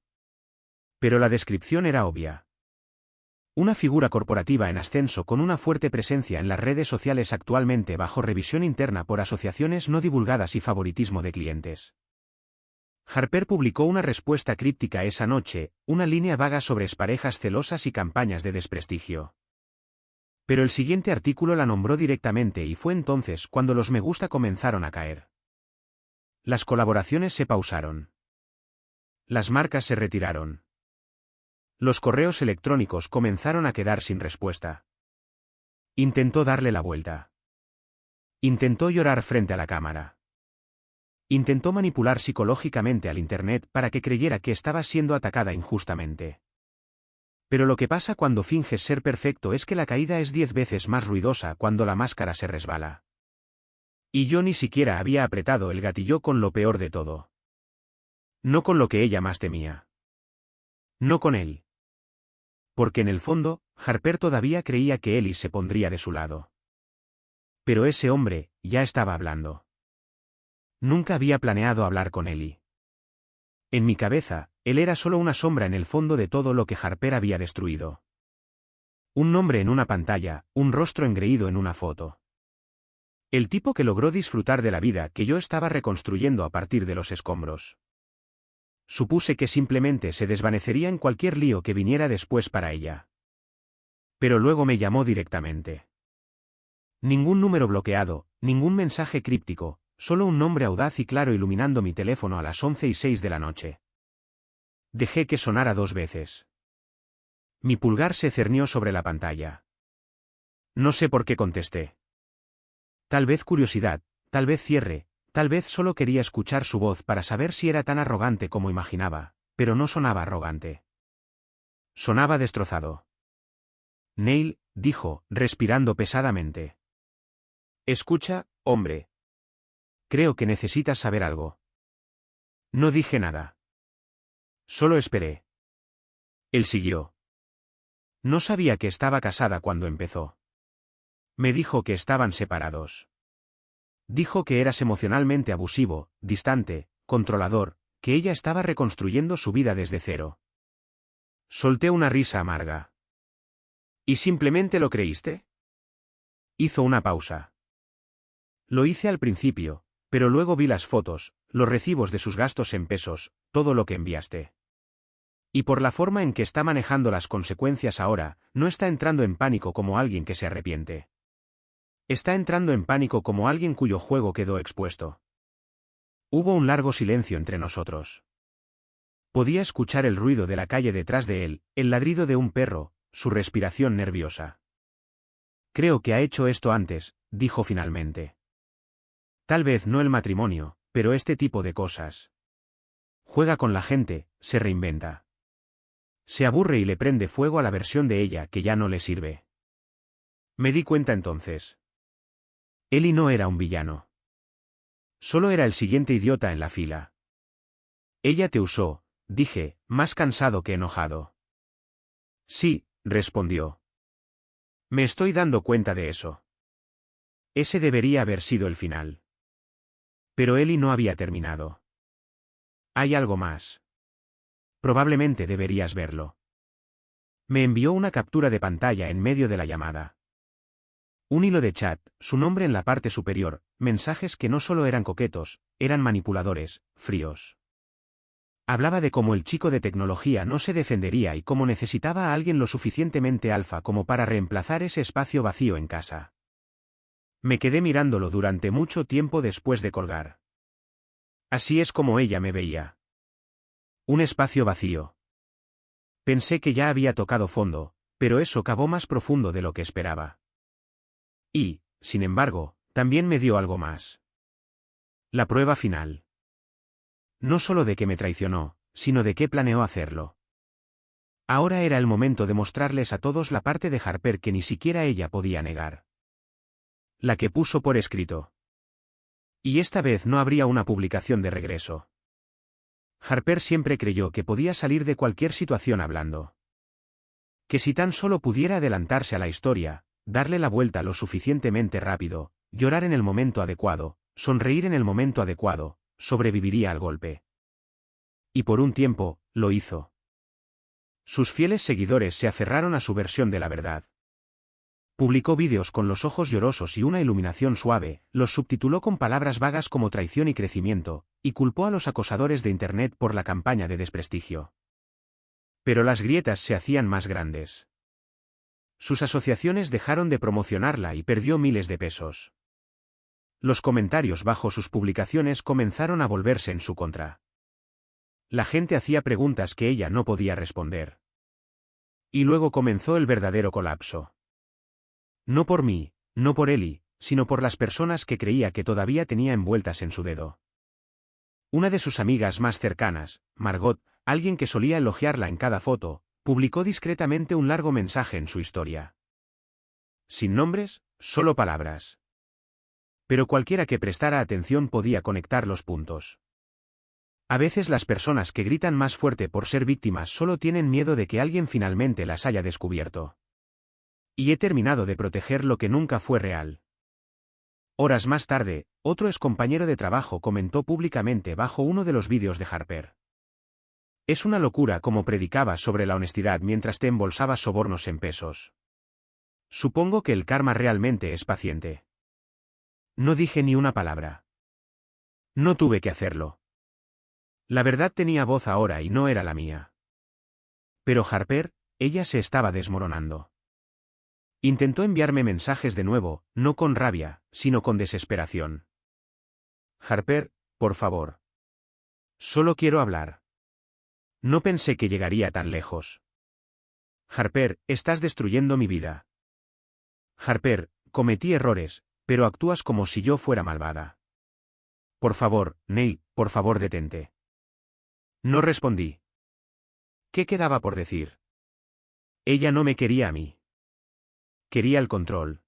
Pero la descripción era obvia. Una figura corporativa en ascenso con una fuerte presencia en las redes sociales actualmente bajo revisión interna por asociaciones no divulgadas y favoritismo de clientes. Harper publicó una respuesta críptica esa noche, una línea vaga sobre exparejas celosas y campañas de desprestigio. Pero el siguiente artículo la nombró directamente y fue entonces cuando los me gusta comenzaron a caer. Las colaboraciones se pausaron. Las marcas se retiraron. Los correos electrónicos comenzaron a quedar sin respuesta. Intentó darle la vuelta. Intentó llorar frente a la cámara. Intentó manipular psicológicamente al Internet para que creyera que estaba siendo atacada injustamente. Pero lo que pasa cuando finges ser perfecto es que la caída es 10 veces más ruidosa cuando la máscara se resbala. Y yo ni siquiera había apretado el gatillo con lo peor de todo. No con lo que ella más temía. No con él. Porque en el fondo, Harper todavía creía que Eli se pondría de su lado. Pero ese hombre, ya estaba hablando. Nunca había planeado hablar con Eli. En mi cabeza, él era solo una sombra en el fondo de todo lo que Harper había destruido. Un nombre en una pantalla, un rostro engreído en una foto. El tipo que logró disfrutar de la vida que yo estaba reconstruyendo a partir de los escombros. Supuse que simplemente se desvanecería en cualquier lío que viniera después para ella. Pero luego me llamó directamente. Ningún número bloqueado, ningún mensaje críptico, solo un nombre audaz y claro iluminando mi teléfono a las 11:06 de la noche. Dejé que sonara 2 veces. Mi pulgar se cernió sobre la pantalla. No sé por qué contesté. Tal vez curiosidad, tal vez cierre, tal vez solo quería escuchar su voz para saber si era tan arrogante como imaginaba, pero no sonaba arrogante. Sonaba destrozado. Neil, dijo, respirando pesadamente. Escucha, hombre. Creo que necesitas saber algo. No dije nada. Solo esperé. Él siguió. No sabía que estaba casada cuando empezó. Me dijo que estaban separados. Dijo que eras emocionalmente abusivo, distante, controlador, que ella estaba reconstruyendo su vida desde cero. Solté una risa amarga. ¿Y simplemente lo creíste? Hizo una pausa. Lo hice al principio, pero luego vi las fotos, los recibos de sus gastos en pesos, todo lo que enviaste. Y por la forma en que está manejando las consecuencias ahora, no está entrando en pánico como alguien que se arrepiente. Está entrando en pánico como alguien cuyo juego quedó expuesto. Hubo un largo silencio entre nosotros. Podía escuchar el ruido de la calle detrás de él, el ladrido de un perro, su respiración nerviosa. Creo que ha hecho esto antes, dijo finalmente. Tal vez no el matrimonio, pero este tipo de cosas. Juega con la gente, se reinventa. Se aburre y le prende fuego a la versión de ella que ya no le sirve. Me di cuenta entonces. Eli no era un villano. Solo era el siguiente idiota en la fila. Ella te usó, dije, más cansado que enojado. Sí, respondió. Me estoy dando cuenta de eso. Ese debería haber sido el final. Pero Eli no había terminado. Hay algo más. Probablemente deberías verlo. Me envió una captura de pantalla en medio de la llamada. Un hilo de chat, su nombre en la parte superior, mensajes que no solo eran coquetos, eran manipuladores, fríos. Hablaba de cómo el chico de tecnología no se defendería y cómo necesitaba a alguien lo suficientemente alfa como para reemplazar ese espacio vacío en casa. Me quedé mirándolo durante mucho tiempo después de colgar. Así es como ella me veía. Un espacio vacío. Pensé que ya había tocado fondo, pero eso cavó más profundo de lo que esperaba. Y, sin embargo, también me dio algo más. La prueba final. No solo de que me traicionó, sino de que planeó hacerlo. Ahora era el momento de mostrarles a todos la parte de Harper que ni siquiera ella podía negar. La que puso por escrito. Y esta vez no habría una publicación de regreso. Harper siempre creyó que podía salir de cualquier situación hablando. Que si tan solo pudiera adelantarse a la historia, darle la vuelta lo suficientemente rápido, llorar en el momento adecuado, sonreír en el momento adecuado, sobreviviría al golpe. Y por un tiempo, lo hizo. Sus fieles seguidores se aferraron a su versión de la verdad. Publicó vídeos con los ojos llorosos y una iluminación suave, los subtituló con palabras vagas como traición y crecimiento, y culpó a los acosadores de Internet por la campaña de desprestigio. Pero las grietas se hacían más grandes. Sus asociaciones dejaron de promocionarla y perdió miles de pesos. Los comentarios bajo sus publicaciones comenzaron a volverse en su contra. La gente hacía preguntas que ella no podía responder. Y luego comenzó el verdadero colapso. No por mí, no por Eli, sino por las personas que creía que todavía tenía envueltas en su dedo. Una de sus amigas más cercanas, Margot, alguien que solía elogiarla en cada foto, publicó discretamente un largo mensaje en su historia. Sin nombres, solo palabras. Pero cualquiera que prestara atención podía conectar los puntos. A veces las personas que gritan más fuerte por ser víctimas solo tienen miedo de que alguien finalmente las haya descubierto. Y he terminado de proteger lo que nunca fue real. Horas más tarde, otro excompañero de trabajo comentó públicamente bajo uno de los vídeos de Harper. Es una locura como predicaba sobre la honestidad mientras te embolsabas sobornos en pesos. Supongo que el karma realmente es paciente. No dije ni una palabra. No tuve que hacerlo. La verdad tenía voz ahora y no era la mía. Pero Harper, ella se estaba desmoronando. Intentó enviarme mensajes de nuevo, no con rabia, sino con desesperación. Harper, por favor. Solo quiero hablar. No pensé que llegaría tan lejos. Harper, estás destruyendo mi vida. Harper, cometí errores, pero actúas como si yo fuera malvada. Por favor, Neil, por favor detente. No respondí. ¿Qué quedaba por decir? Ella no me quería a mí. Quería el control.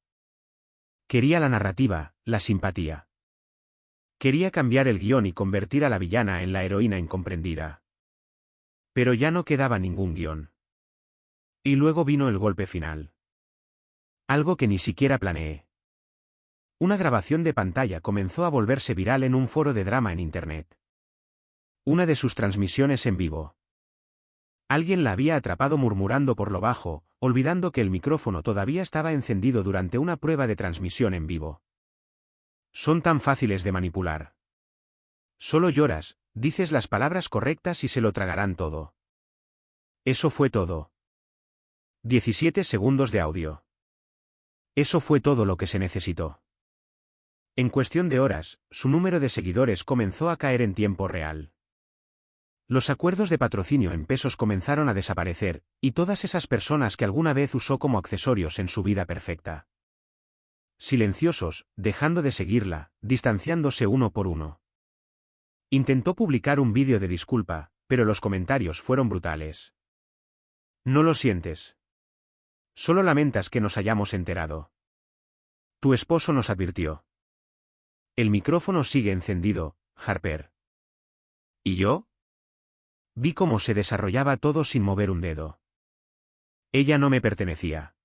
Quería la narrativa, la simpatía. Quería cambiar el guión y convertir a la villana en la heroína incomprendida. Pero ya no quedaba ningún guión. Y luego vino el golpe final. Algo que ni siquiera planeé. Una grabación de pantalla comenzó a volverse viral en un foro de drama en Internet. Una de sus transmisiones en vivo. Alguien la había atrapado murmurando por lo bajo, olvidando que el micrófono todavía estaba encendido durante una prueba de transmisión en vivo. Son tan fáciles de manipular. Solo lloras, dices las palabras correctas y se lo tragarán todo. Eso fue todo. 17 segundos de audio. Eso fue todo lo que se necesitó. En cuestión de horas, su número de seguidores comenzó a caer en tiempo real. Los acuerdos de patrocinio en pesos comenzaron a desaparecer, y todas esas personas que alguna vez usó como accesorios en su vida perfecta. Silenciosos, dejando de seguirla, distanciándose uno por uno. Intentó publicar un vídeo de disculpa, pero los comentarios fueron brutales. No lo sientes. Solo lamentas que nos hayamos enterado. Tu esposo nos advirtió. El micrófono sigue encendido, Harper. ¿Y yo? Vi cómo se desarrollaba todo sin mover un dedo. Ella no me pertenecía.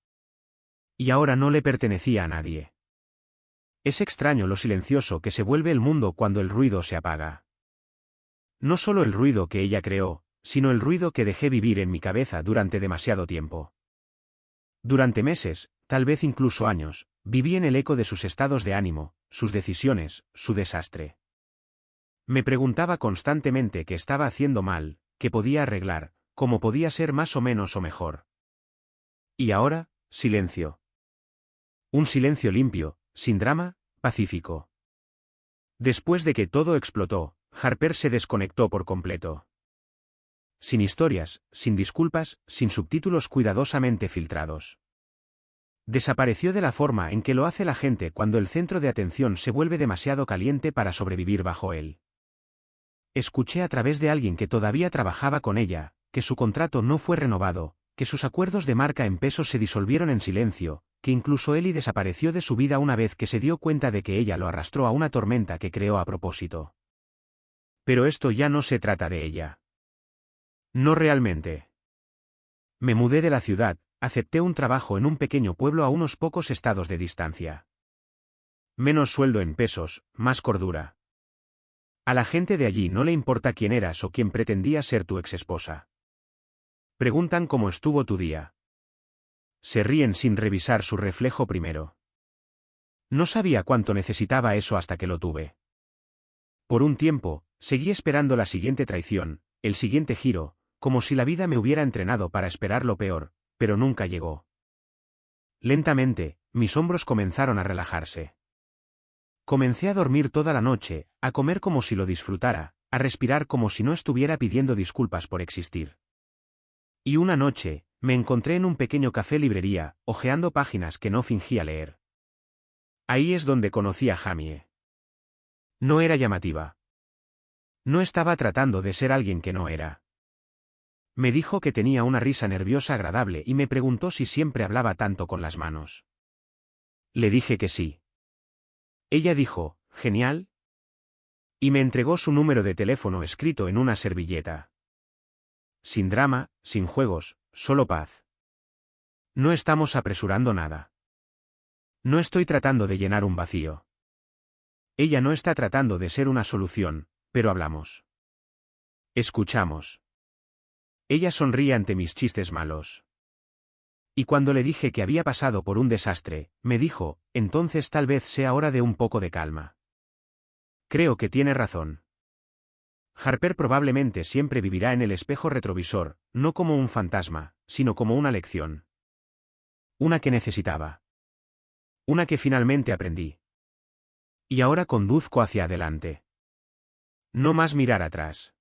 Y ahora no le pertenecía a nadie. Es extraño lo silencioso que se vuelve el mundo cuando el ruido se apaga. No solo el ruido que ella creó, sino el ruido que dejé vivir en mi cabeza durante demasiado tiempo. Durante meses, tal vez incluso años, viví en el eco de sus estados de ánimo, sus decisiones, su desastre. Me preguntaba constantemente qué estaba haciendo mal, qué podía arreglar, cómo podía ser más o menos o mejor. Y ahora, silencio. Un silencio limpio, sin drama, pacífico. Después de que todo explotó, Harper se desconectó por completo. Sin historias, sin disculpas, sin subtítulos cuidadosamente filtrados. Desapareció de la forma en que lo hace la gente cuando el centro de atención se vuelve demasiado caliente para sobrevivir bajo él. Escuché a través de alguien que todavía trabajaba con ella, que su contrato no fue renovado, que sus acuerdos de marca en pesos se disolvieron en silencio, que incluso Ellie desapareció de su vida una vez que se dio cuenta de que ella lo arrastró a una tormenta que creó a propósito. Pero esto ya no se trata de ella. No realmente. Me mudé de la ciudad, acepté un trabajo en un pequeño pueblo a unos pocos estados de distancia. Menos sueldo en pesos, más cordura. A la gente de allí no le importa quién eras o quién pretendía ser tu exesposa. Preguntan cómo estuvo tu día. Se ríen sin revisar su reflejo primero. No sabía cuánto necesitaba eso hasta que lo tuve. Por un tiempo, seguí esperando la siguiente traición, el siguiente giro, como si la vida me hubiera entrenado para esperar lo peor, pero nunca llegó. Lentamente, mis hombros comenzaron a relajarse. Comencé a dormir toda la noche, a comer como si lo disfrutara, a respirar como si no estuviera pidiendo disculpas por existir. Y una noche, me encontré en un pequeño café librería, hojeando páginas que no fingía leer. Ahí es donde conocí a Jamie. No era llamativa. No estaba tratando de ser alguien que no era. Me dijo que tenía una risa nerviosa agradable y me preguntó si siempre hablaba tanto con las manos. Le dije que sí. Ella dijo, «Genial». Y me entregó su número de teléfono escrito en una servilleta. Sin drama, sin juegos, solo paz. No estamos apresurando nada. No estoy tratando de llenar un vacío. Ella no está tratando de ser una solución, pero hablamos. Escuchamos. Ella sonríe ante mis chistes malos. Y cuando le dije que había pasado por un desastre, me dijo, entonces tal vez sea hora de un poco de calma. Creo que tiene razón. Harper probablemente siempre vivirá en el espejo retrovisor, no como un fantasma, sino como una lección. Una que necesitaba. Una que finalmente aprendí. Y ahora conduzco hacia adelante. No más mirar atrás.